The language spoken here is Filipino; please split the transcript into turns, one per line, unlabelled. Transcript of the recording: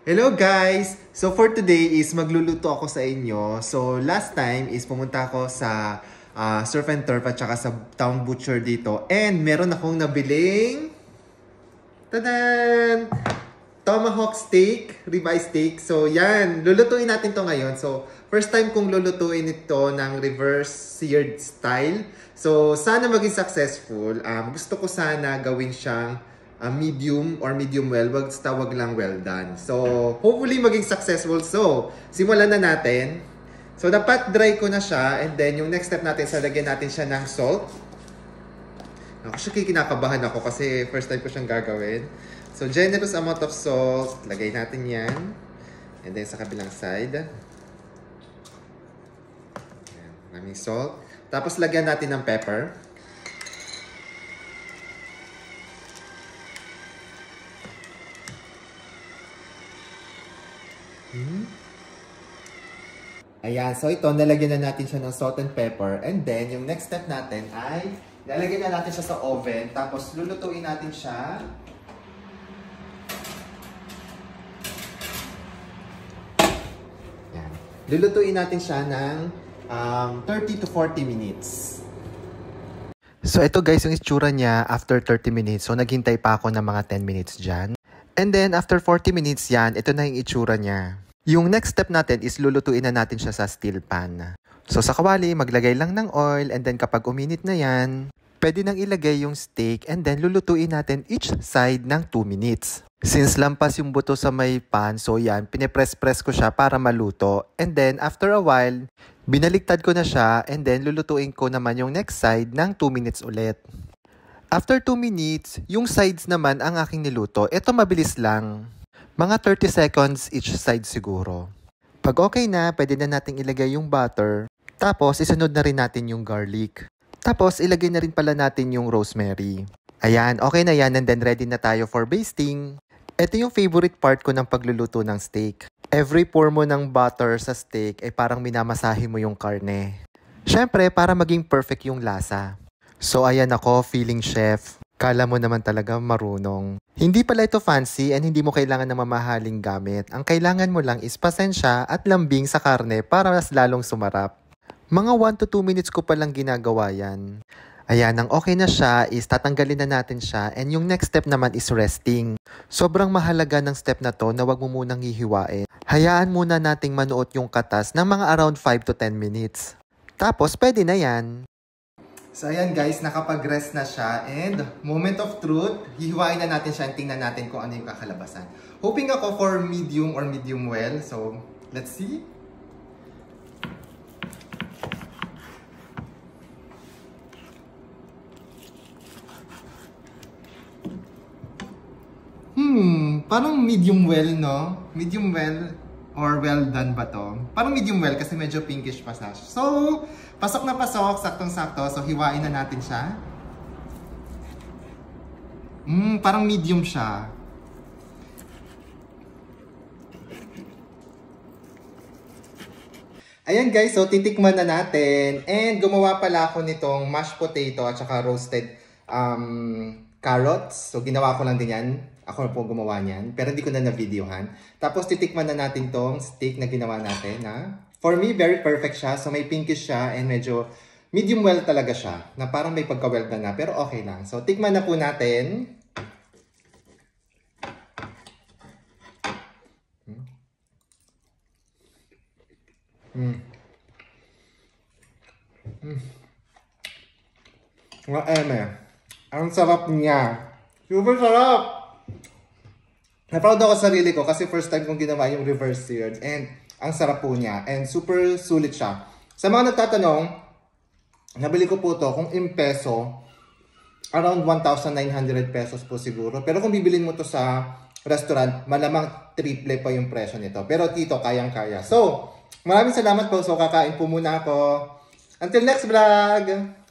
Hello guys! So for today is magluluto ako sa inyo. So last time is pumunta ako sa Surf and Turf at saka sa Town Butcher dito. And meron akong nabiling tadan! Tomahawk steak, ribeye steak. So yan, lulutuin natin to ngayon. So first time kong lulutuin ito ng reverse seared style. So sana maging successful. Gusto ko sana gawin siyang medium or medium well, wag lang well done. So, hopefully maging successful. So, simulan na natin. So, dapat dry ko na siya. And then, yung next step natin, lagyan natin siya ng salt. Actually, kinakabahan ako kasi first time ko siyang gagawin. So, generous amount of salt. Lagay natin yan. And then, sa kabilang side. Ayan, maraming salt. Tapos, lagyan natin ng pepper. Ayan, so ito, nalagyan na natin siya ng salt and pepper. And then, yung next step natin ay, lalagyan na natin siya sa oven. Tapos, lulutuin natin siya. Ayan. Lulutuin natin siya ng 30 to 40 minutes. So, ito guys, yung itsura niya after 30 minutes. So, naghintay pa ako ng mga 10 minutes dyan. And then, after 40 minutes yan, ito na yung itsura niya. Yung next step natin is lulutuin na natin siya sa steel pan. So sa kawali, maglagay lang ng oil and then kapag uminit na yan, pwede nang ilagay yung steak and then lulutuin natin each side ng 2 minutes. Since lampas yung buto sa may pan, so yan, pinipress-press ko siya para maluto. And then after a while, binaliktad ko na siya and then lulutuin ko naman yung next side ng 2 minutes ulit. After 2 minutes, yung sides naman ang aking niluto. Ito mabilis lang. Mga 30 seconds each side siguro. Pag okay na, pwede na nating ilagay yung butter. Tapos, isunod na rin natin yung garlic. Tapos, ilagay na rin pala natin yung rosemary. Ayan, okay na yan and then ready na tayo for basting. Ito yung favorite part ko ng pagluluto ng steak. Every pour mo ng butter sa steak ay parang minamasahe mo yung karne. Syempre, para maging perfect yung lasa. So, ayan ako, feeling chef. Kala mo naman talaga marunong. Hindi pala ito fancy and hindi mo kailangan ng mamahaling gamit. Ang kailangan mo lang is pasensya at lambing sa karne para mas lalong sumarap. Mga 1 to 2 minutes ko palang ginagawa yan. Ayan, ang okay na siya is tatanggalin na natin siya and yung next step naman is resting. Sobrang mahalaga ng step na to na wag mo munang hihiwain. Hayaan muna nating manuot yung katas ng mga around 5 to 10 minutes. Tapos pwede na yan. So ayan guys, nakapag-rest na siya and moment of truth, hihiwain na natin siya and tingnan natin kung ano yung kakalabasan. Hoping ako for medium or medium well, so let's see. Parang medium well, no? Medium well or well done ba to? Parang medium well kasi medyo pinkish pa siya. So, pasok na pasok, saktong-sakto. So, hiwain na natin siya. Parang medium siya. Ayan guys, so titikman na natin. And gumawa pala ako nitong mashed potato at saka roasted carrots. So, ginawa ko lang din yan. Ako na po gumawa niyan. Pero hindi ko na na-videohan. Tapos, titikman na natin tong steak na ginawa natin. For me, very perfect siya. So, may pinkish siya and medyo medium well talaga siya. Na parang may pagka-well done na. Pero okay lang. So, tikman na po natin. Ang sarap niya. Super sarap! Na-proud ako sa sarili ko kasi first time kong ginawa yung reverse seared and ang sarap po niya and super sulit siya. Sa mga nagtatanong, nabili ko po to kung in peso, around 1,900 pesos po siguro. Pero kung bibilin mo to sa restaurant, malamang triple pa yung presyo nito. Pero dito, kayang-kaya. So, maraming salamat po. So, kakain po muna ako. Until next vlog!